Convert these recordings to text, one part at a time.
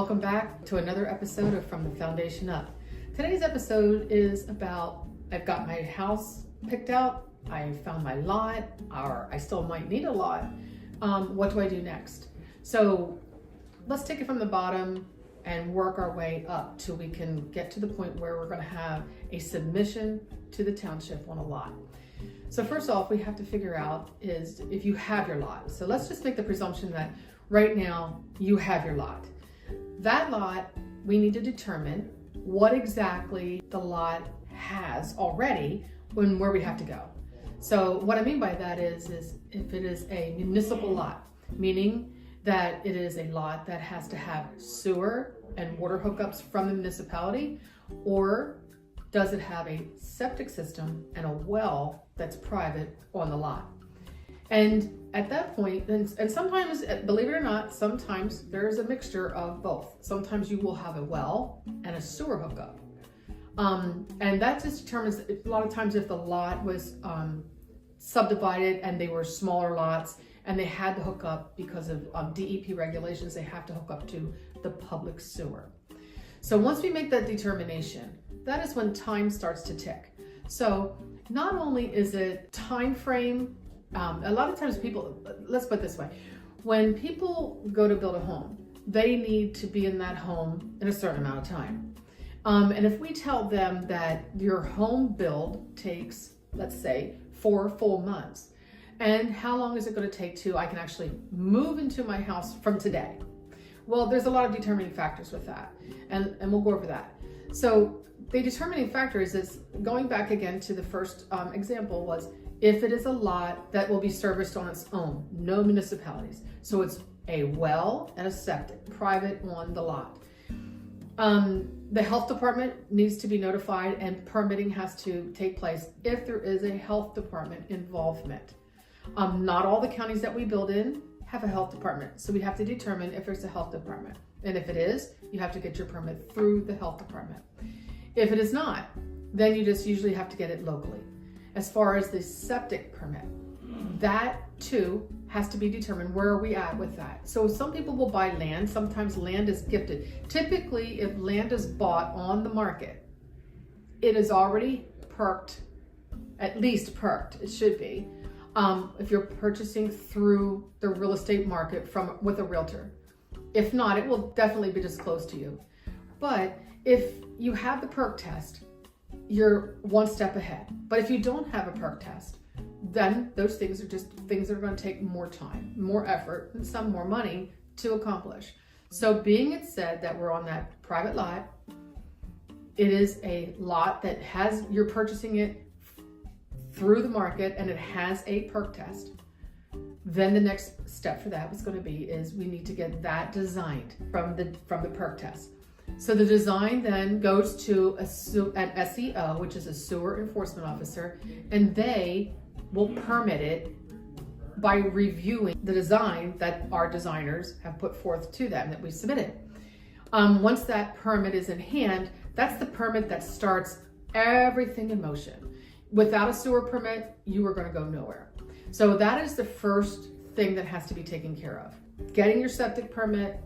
Welcome back to another episode of From the Foundation Up. Today's episode is about, I've got my house picked out, I found my lot, or I still might need a lot. What do I do next? So let's take it from the bottom and work our way up till we can get to the point where we're going to have a submission to the township on a lot. So first off, we have to figure out is if you have your lot. So let's just make the presumption that right now you have your lot. That lot, we need to determine what exactly the lot has already and where we have to go. So what I mean by that is if it is a municipal lot, meaning that it is a lot that has to have sewer and water hookups from the municipality, or does it have a septic system and a well that's private on the lot? And at that point, and sometimes, believe it or not, sometimes there's a mixture of both. Sometimes you will have a well and a sewer hookup. And that just determines, a lot of times if the lot was subdivided and they were smaller lots and they had to hook up because of DEP regulations, they have to hook up to the public sewer. So once we make that determination, that is when time starts to tick. So not only is it time frame, a lot of times people, let's put it this way, when people go to build a home, they need to be in that home in a certain amount of time. And if we tell them that your home build takes, let's say, 4 full months, and how long is it going to take I can actually move into my house from today? Well, there's a lot of determining factors with that, and we'll go over that. So the determining factor is going back again to the first example was, if it is a lot that will be serviced on its own, no municipalities. So it's a well and a septic, private on the lot. The health department needs to be notified and permitting has to take place if there is a health department involvement. Not all the counties that we build in have a health department. So we have to determine if there's a health department. And if it is, you have to get your permit through the health department. If it is not, then you just usually have to get it locally. As far as the septic permit, that too has to be determined. Where are we at with that? So some people will buy land. Sometimes land is gifted. Typically, if land is bought on the market, it is already perked, at least perked, it should be. If you're purchasing through the real estate market with a realtor. If not, it will definitely be disclosed to you. But if you have the perk test, you're one step ahead. But if you don't have a perk test, then those things are just things that are going to take more time, more effort, and some more money to accomplish. So being it said that we're on that private lot, it is a lot that you're purchasing it through the market and it has a perk test. Then the next step for that was going to be is we need to get that designed from the perk test. So the design then goes to an SEO, which is a sewer enforcement officer, and they will permit it by reviewing the design that our designers have put forth to them that we submitted. Once that permit is in hand, that's the permit that starts everything in motion. Without a sewer permit, you are going to go nowhere. So that is the first thing that has to be taken care of. Getting your septic permit,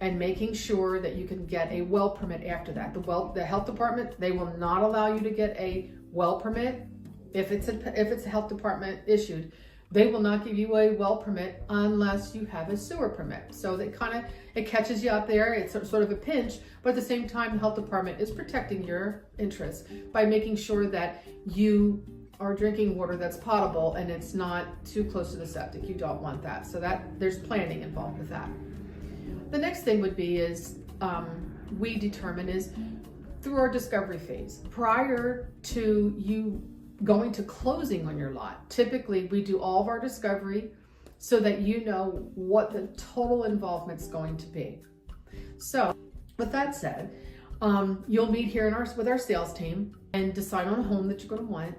and making sure that you can get a well permit after that. The health department, they will not allow you to get a well permit if it's a health department issued. They will not give you a well permit unless you have a sewer permit. So it catches you out there. It's sort of a pinch, but at the same time, the health department is protecting your interests by making sure that you are drinking water that's potable and it's not too close to the septic. You don't want that. So there's planning involved with that. The next thing would be we determine is through our discovery phase. Prior to you going to closing on your lot, typically we do all of our discovery so that you know what the total involvement is going to be. So with that said, you'll meet here with our sales team and decide on a home that you're going to want.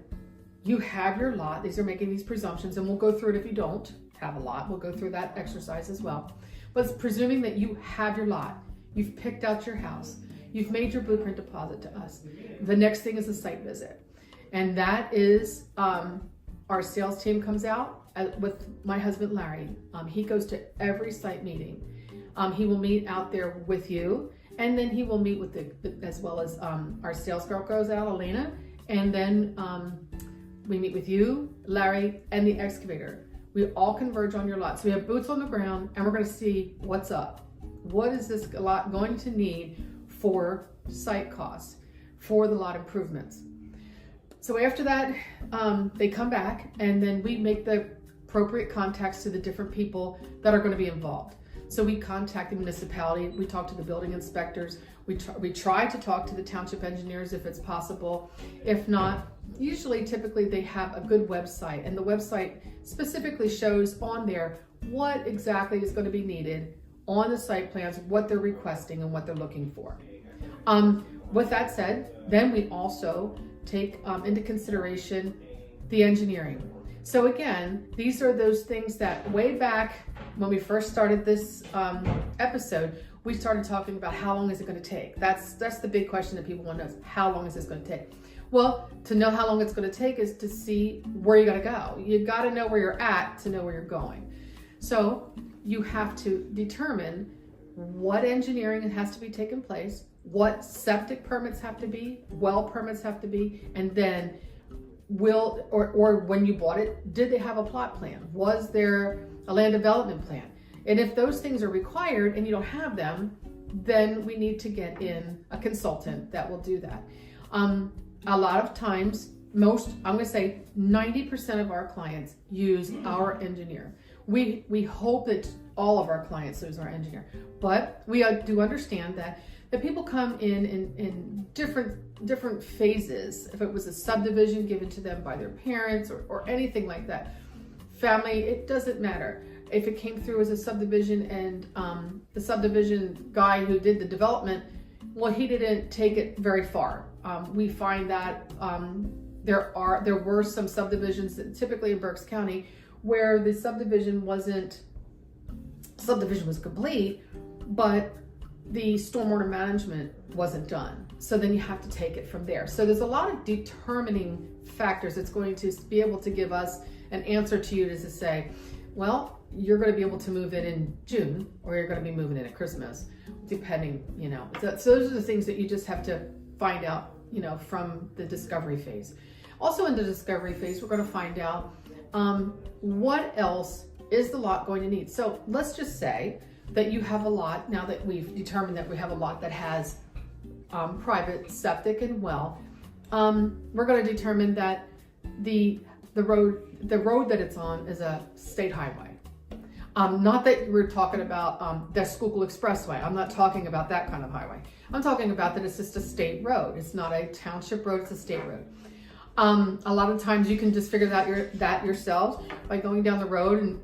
You have your lot. These are making these presumptions, and we'll go through it if you don't have a lot. We'll go through that exercise as well. But it's presuming that you have your lot, you've picked out your house, you've made your blueprint deposit to us. The next thing is a site visit. And that is our sales team comes out with my husband, Larry. He goes to every site meeting. He will meet out there with you, and then he will meet with as well as our sales girl goes out, Elena, and then we meet with you, Larry, and the excavator. We all converge on your lot. So we have boots on the ground, and we're going to see what's up. What is this lot going to need for site costs, for the lot improvements? So after that, they come back, and then we make the appropriate contacts to the different people that are going to be involved. So we contact the municipality, we talk to the building inspectors, we try to talk to the township engineers if it's possible. If not, typically they have a good website, and the website specifically shows on there what exactly is going to be needed on the site plans, what they're requesting and what they're looking for. With that said, then we also take into consideration the engineering. So again, these are those things that way back when we first started this episode, we started talking about how long is it going to take. That's the big question that people want to know, is how long is this going to take? Well, to know how long it's going to take is to see where you got to go. You got to know where you're at to know where you're going. So you have to determine what engineering has to be taken place, what septic permits have to be, well permits have to be, and then or when you bought it, did they have a plot plan? Was there a land development plan? And if those things are required and you don't have them, then we need to get in a consultant that will do that. A lot of times, I'm going to say 90% of our clients use our engineer. We hope that all of our clients use our engineer, but we do understand that people come in different phases. If it was a subdivision given to them by their parents or anything like that, family, it doesn't matter. If it came through as a subdivision and the subdivision guy who did the development, well, he didn't take it very far. We find that there were some subdivisions, typically in Berks County, where the subdivision was complete, but the stormwater management wasn't done. So then you have to take it from there. So there's a lot of determining factors that's going to be able to give us an answer to you, to say, well, you're going to be able to move in June, or you're going to be moving in at Christmas, depending, So those are the things that you just have to find out, from the discovery phase. Also in the discovery phase, we're going to find out what else is the lot going to need. So let's just say that you have a lot, now that we've determined that we have a lot that has private septic and well, we're going to determine that the road that it's on is a state highway. Not that we're talking about the Schuylkill Expressway. I'm not talking about that kind of highway. I'm talking about that it's just a state road. It's not a township road, it's a state road. A lot of times you can just figure that yourselves by going down the road, and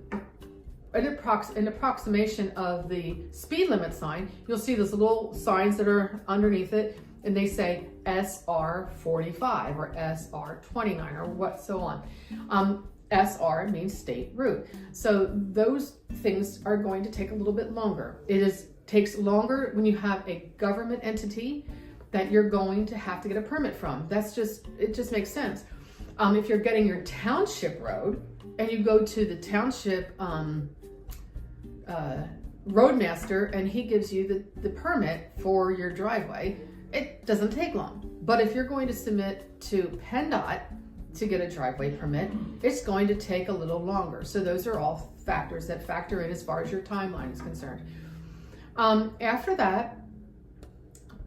in approximation of the speed limit sign, you'll see those little signs that are underneath it, and they say SR 45 or SR 29 or what so on. SR means state route. So those things are going to take a little bit longer. Takes longer when you have a government entity that you're going to have to get a permit from. It just makes sense. If you're getting your township road and you go to the township roadmaster and he gives you the permit for your driveway, it doesn't take long. But if you're going to submit to PennDOT to get a driveway permit, it's going to take a little longer. So those are all factors that factor in as far as your timeline is concerned. After that,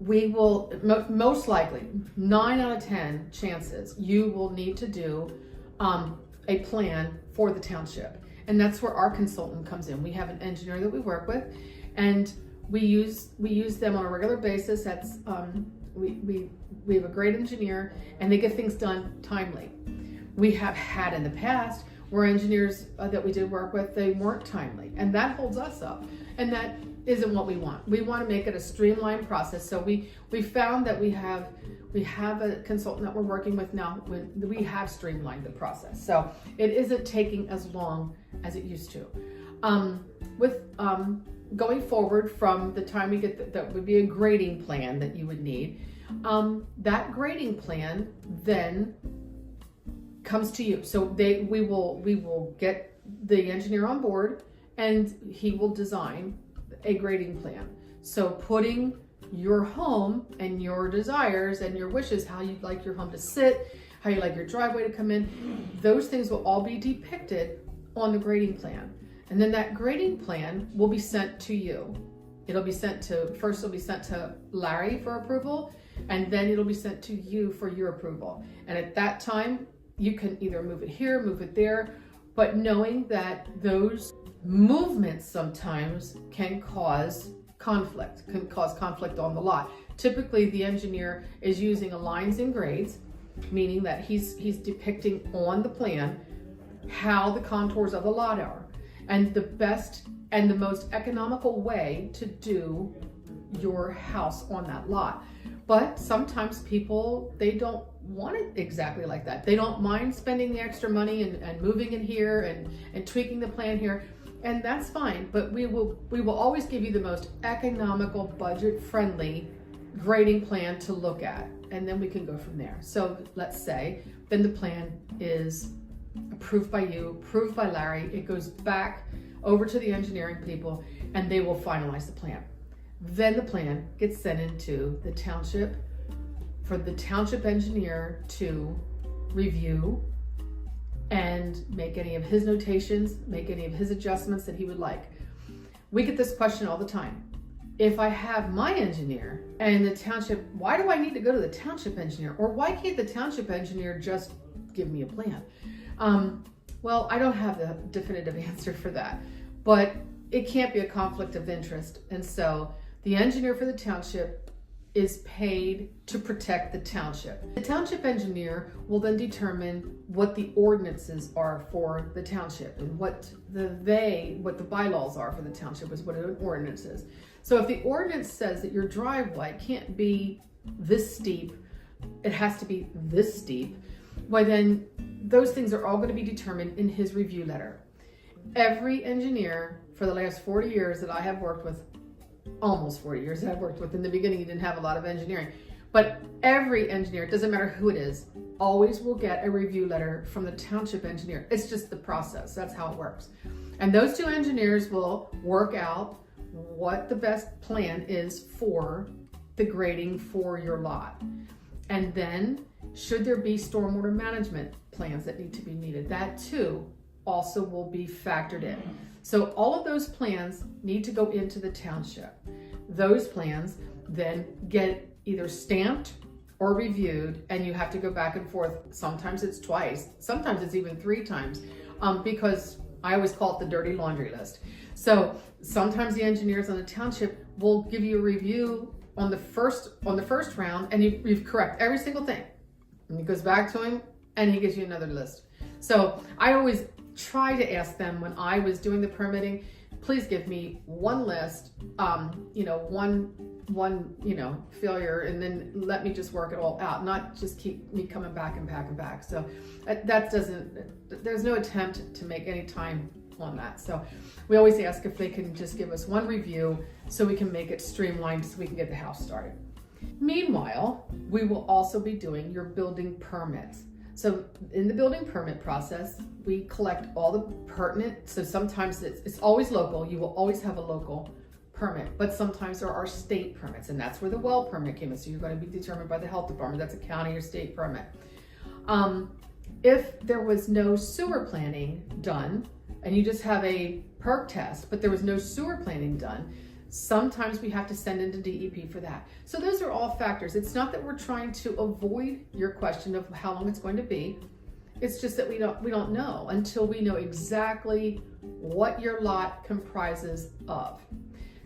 we will most likely 9 out of 10 chances you will need to do a plan for the township, and that's where our consultant comes in. We have an engineer that we work with, and we use them on a regular basis. That's we have a great engineer, and they get things done timely. We have had in the past where engineers that we did work with, they weren't timely, and that holds us up, and that isn't what we want. We want to make it a streamlined process. So we found that we have a consultant that we're working with now. We have streamlined the process, so it isn't taking as long as it used to. Going forward from the time we get that would be a grading plan that you would need. That grading plan then comes to you. So we will get the engineer on board, and he will design a grading plan. So putting your home and your desires and your wishes, how you'd like your home to sit, how you like your driveway to come in, those things will all be depicted on the grading plan. And then that grading plan will be sent to you. It'll be sent to Larry for approval, and then it'll be sent to you for your approval. And at that time, you can either move it here, move it there, but knowing that those movements sometimes can cause conflict on the lot. Typically, the engineer is using a lines and grades, meaning that he's depicting on the plan how the contours of the lot are, and the best and the most economical way to do your house on that lot. But sometimes people, they don't want it exactly like that. They don't mind spending the extra money and moving in here and tweaking the plan here, and that's fine. But we will always give you the most economical, budget-friendly grading plan to look at, and then we can go from there. So let's say then the plan is approved by you, approved by Larry. It goes back over to the engineering people, and they will finalize the plan. Then the plan gets sent into the township for the township engineer to review and make any of his notations, make any of his adjustments that he would like. We get this question all the time. If I have my engineer and the township, why do I need to go to the township engineer? Or why can't the township engineer just give me a plan? Well, I don't have the definitive answer for that, but it can't be a conflict of interest. And so the engineer for the township is paid to protect the township. The township engineer will then determine what the ordinances are for the township, and what the bylaws are for the township is what an ordinance is. So if the ordinance says that your driveway can't be this steep, it has to be this steep, well then those things are all going to be determined in his review letter. Every engineer for the last 40 years that I have worked with, almost 40 years that I've worked with, in the beginning you didn't have a lot of engineering, but every engineer, it doesn't matter who it is, always will get a review letter from the township engineer. It's just the process. That's how it works. And those two engineers will work out what the best plan is for the grading for your lot. And then should there be stormwater management plans that need to be needed, that too also will be factored in. So all of those plans need to go into the township. Those plans then get either stamped or reviewed, and you have to go back and forth. Sometimes it's twice, sometimes it's even 3 times, because I always call it the dirty laundry list. So sometimes the engineers on the township will give you a review on the first round, and you correct every single thing. And he goes back to him and he gives you another list. So I always try to ask them when I was doing the permitting, please give me one list, one failure, and then let me just work it all out, not just keep me coming back and back and back. So there's no attempt to make any time on that. So we always ask if they can just give us one review so we can make it streamlined so we can get the house started. Meanwhile, we will also be doing your building permits. So in the building permit process, we collect all the pertinent, so sometimes it's always local, you will always have a local permit, but sometimes there are state permits, and that's where the well permit came in. So you're going to be determined by the health department, that's a county or state permit. If there was no sewer planning done, and you just have a perk test, but there was no sewer planning done, sometimes we have to send into DEP for that. So those are all factors. It's not that we're trying to avoid your question of how long it's going to be. It's just that we don't know until we know exactly what your lot comprises of.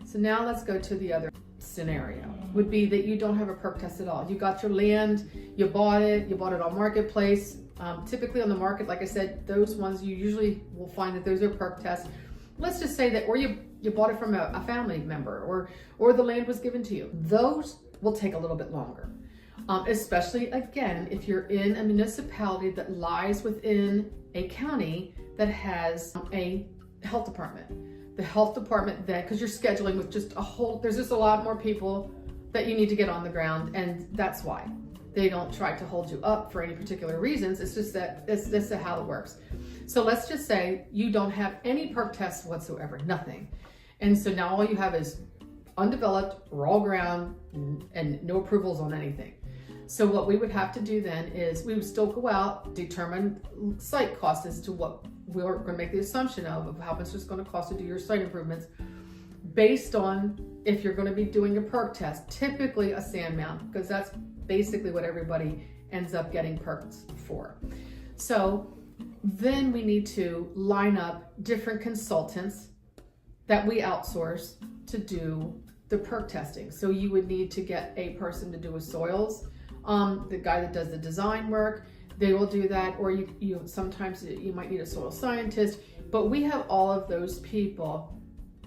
So now let's go to the other scenario. Would be that you don't have a perk test at all. You got your land, you bought it on Marketplace. Typically on the market, like I said, those ones you usually will find that those are perk tests. Let's just say that, or you bought it from a family member, or the land was given to you. Those will take a little bit longer, especially again if you're in a municipality that lies within a county that has a health department. The health department then, because you're scheduling with there's just a lot more people that you need to get on the ground, and that's why they don't try to hold you up for any particular reasons. It's just that this is how it works. So let's just say you don't have any perk tests whatsoever, nothing. And so now all you have is undeveloped, raw ground, and no approvals on anything. So what we would have to do then is we would still go out, determine site cost as to what we're going to make the assumption of how much it's going to cost to do your site improvements based on if you're going to be doing a perk test, typically a sand mount, because that's basically what everybody ends up getting perks for. So then we need to line up different consultants that we outsource to do the perk testing. So you would need to get a person to do with soils, the guy that does the design work, they will do that, or you sometimes you might need a soil scientist, but we have all of those people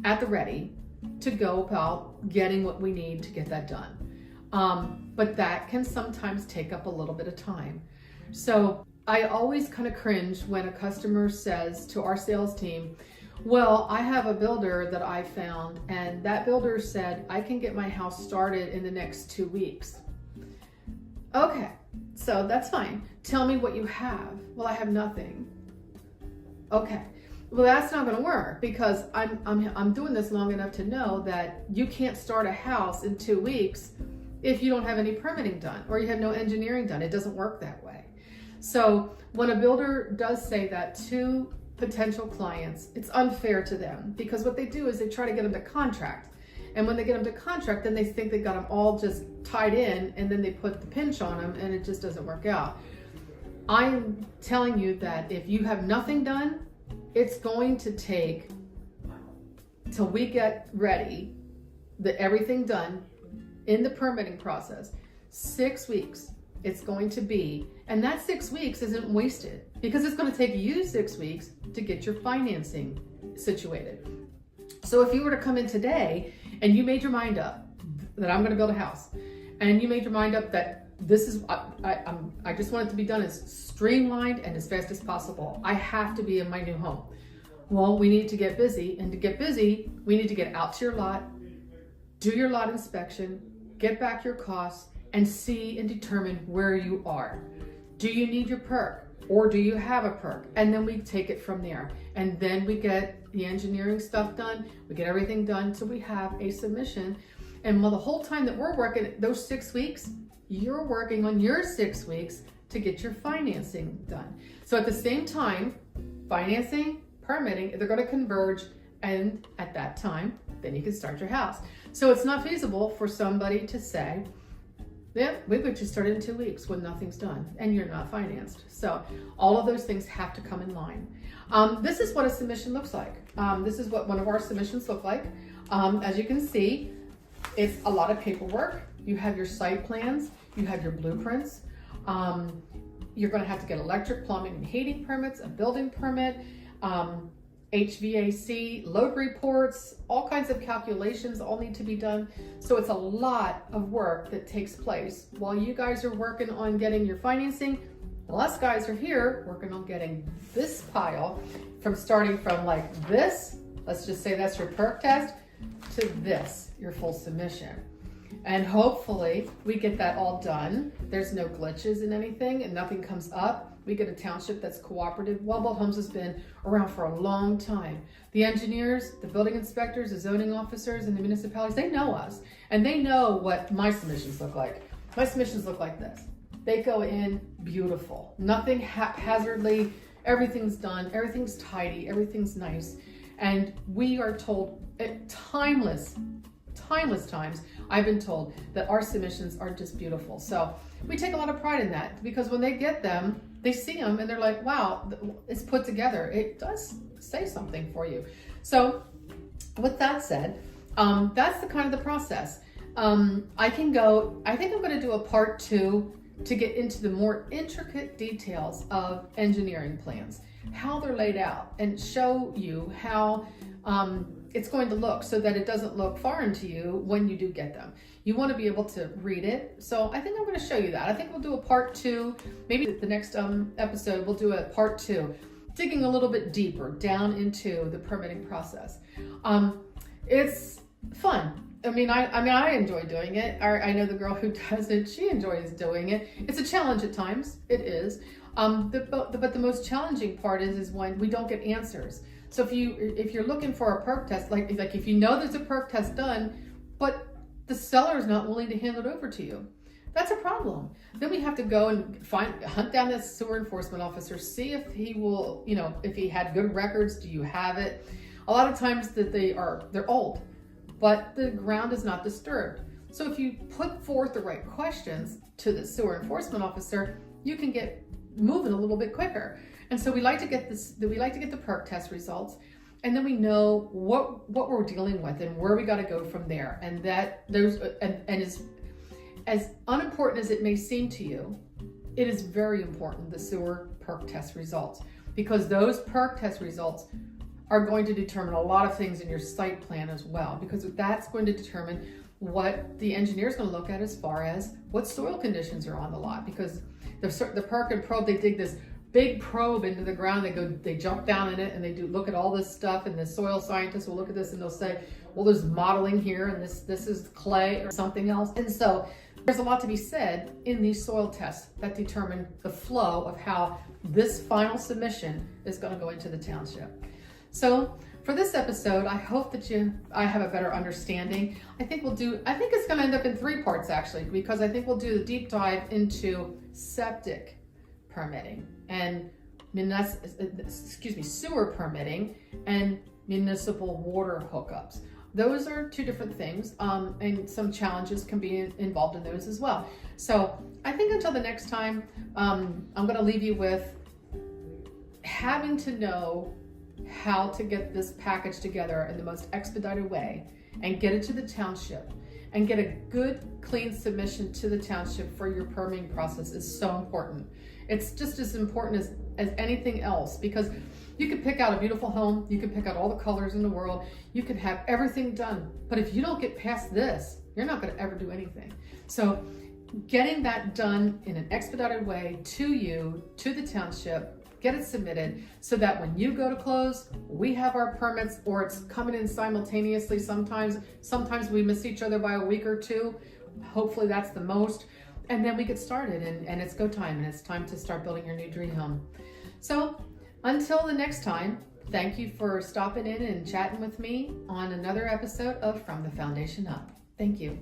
at the ready to go about getting what we need to get that done. But that can sometimes take up a little bit of time. So I always kind of cringe when a customer says to our sales team, well, I have a builder that I found, and that builder said I can get my house started in the next 2 weeks. Okay, so that's fine. Tell me what you have. Well, I have nothing. Okay, well, that's not going to work, because I'm doing this long enough to know that you can't start a house in 2 weeks if you don't have any permitting done or you have no engineering done. It doesn't work that way. So when a builder does say that to potential clients, it's unfair to them, because what they do is they try to get them to contract. And when they get them to contract, then they think they got them all just tied in, and then they put the pinch on them, and it just doesn't work out. I'm telling you that if you have nothing done, it's going to take till we get ready, everything done in the permitting process, 6 weeks. It's going to be, and that 6 weeks isn't wasted, because it's going to take you 6 weeks to get your financing situated. So if you were to come in today and you made your mind up that I'm going to build a house, and you made your mind up that this is, I just want it to be done as streamlined and as fast as possible. I have to be in my new home. Well, we need to get busy, and to get busy, we need to get out to your lot, do your lot inspection, get back your costs, and see and determine where you are. Do you need your perk, or do you have a perk? And then we take it from there. And then we get the engineering stuff done. We get everything done so we have a submission. And the whole time that we're working, those 6 weeks, you're working on your 6 weeks to get your financing done. So at the same time, financing, permitting, they're going to converge. And at that time, then you can start your house. So it's not feasible for somebody to say, yeah, we could just start it in 2 weeks when nothing's done and you're not financed. So all of those things have to come in line. This is what a submission looks like. This is what one of our submissions look like. As you can see, it's a lot of paperwork. You have your site plans, you have your blueprints. You're going to have to get electric, plumbing, and heating permits, a building permit, HVAC, load reports, all kinds of calculations all need to be done. So it's a lot of work that takes place while you guys are working on getting your financing. Us guys are here working on getting this pile starting from like this, let's just say that's your perk test, to this, your full submission. And hopefully we get that all done. There's no glitches in anything and nothing comes up. We get a township that's cooperative. WelbiltHomes has been around for a long time. The engineers, the building inspectors, the zoning officers, and the municipalities, they know us. And they know what my submissions look like. My submissions look like this. They go in beautiful. Nothing haphazardly. Everything's done. Everything's tidy. Everything's nice. And we are told at timeless times, I've been told that our submissions are just beautiful. So we take a lot of pride in that, because when they get them, they see them and they're like, wow, it's put together. It does say something for you. So with that said, that's the kind of the process. I think I'm going to do a part 2 to get into the more intricate details of engineering plans, how they're laid out, and show you how it's going to look so that it doesn't look foreign to you when you do get them. You want to be able to read it. So I think I'm going to show you that. I think we'll do a part 2. Maybe the next episode we'll do a part 2, digging a little bit deeper down into the permitting process. It's fun. I mean, I enjoy doing it. I know the girl who does it, she enjoys doing it. It's a challenge at times. It is. But the most challenging part is when we don't get answers. So if you're looking for a perk test, like if you know there's a perk test done, but the seller is not willing to hand it over to you, that's a problem. Then we have to go and hunt down this sewer enforcement officer, see if he will, if he had good records. Do you have it? A lot of times that they're old, but the ground is not disturbed. So if you put forth the right questions to the sewer enforcement officer, you can get moving a little bit quicker. And so we like to get the perk test results, and then we know what we're dealing with and where we got to go from there. And as unimportant as it may seem to you, it is very important, the sewer perk test results, because those perk test results are going to determine a lot of things in your site plan as well, because that's going to determine what the engineer is going to look at as far as what soil conditions are on the lot. Because the perk and probe, they dig this big probe into the ground, they jump down in it, and they look at all this stuff, and the soil scientists will look at this and they'll say, well, there's modeling here, and this is clay or something else. And so there's a lot to be said in these soil tests that determine the flow of how this final submission is going to go into the township. So for this episode, I hope that I have a better understanding. I think it's going to end up in 3 parts actually, because I think we'll do the deep dive into septic permitting and sewer permitting and municipal water hookups. Those are 2 different things, and some challenges can be involved in those as well. So I think until the next time, I'm going to leave you with having to know how to get this package together in the most expedited way and get it to the township and get a good, clean submission to the township for your permitting process is so important. It's just as important as anything else, because you can pick out a beautiful home, you can pick out all the colors in the world, you can have everything done, but if you don't get past this, you're not going to ever do anything. So getting that done in an expedited way to the township, get it submitted so that when you go to close, we have our permits, or it's coming in simultaneously. Sometimes we miss each other by a week or 2. Hopefully that's the most. And then we get started, and it's go time, and it's time to start building your new dream home. So until the next time, thank you for stopping in and chatting with me on another episode of From the Foundation Up. Thank you.